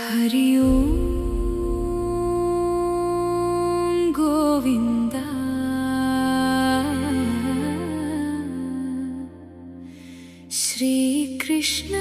हरि ओम गोविंद श्री कृष्ण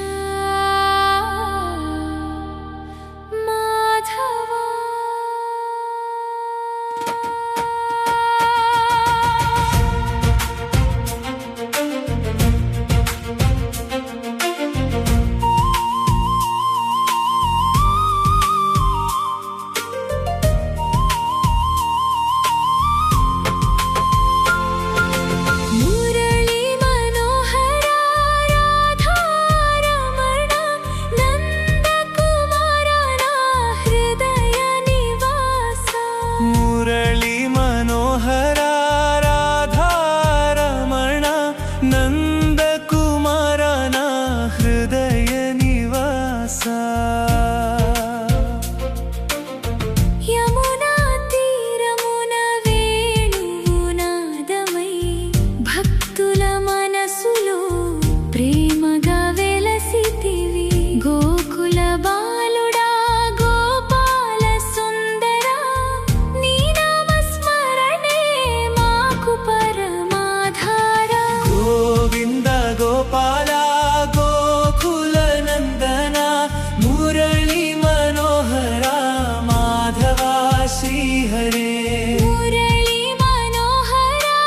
यमुना तीरमुन वेणुनादमै भक्तुल मनसुलो प्रेमगा वेलसितिवि गोकुल बालुडा गोपाल सुंदरा नी नाम स्मरणे माकु परमाधारा गोविंद गोपाल गोकुल नंदना मुरली मनोहरा माधवा श्री हरे मुरली मनोहरा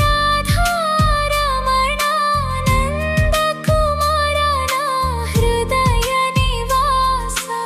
राधा रमण नंद कुमारना हृदय निवासा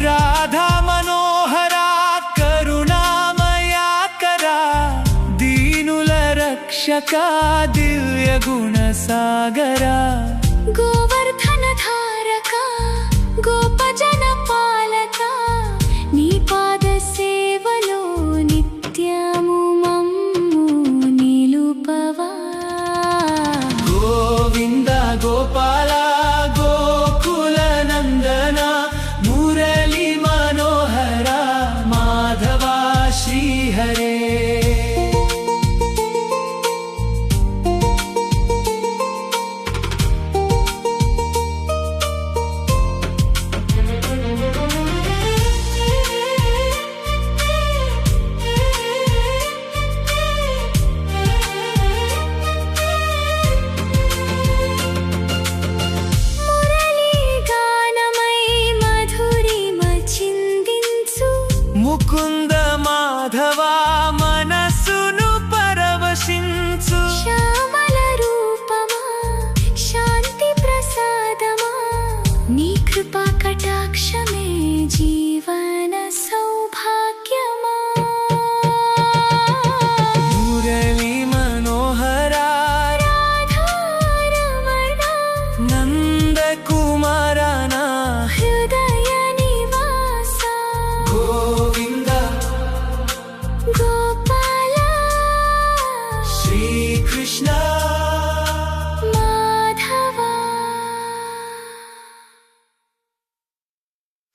राधा मनोहरा करुणामया करा दीनुल रक्षका दिव्य गुण सागरा गोव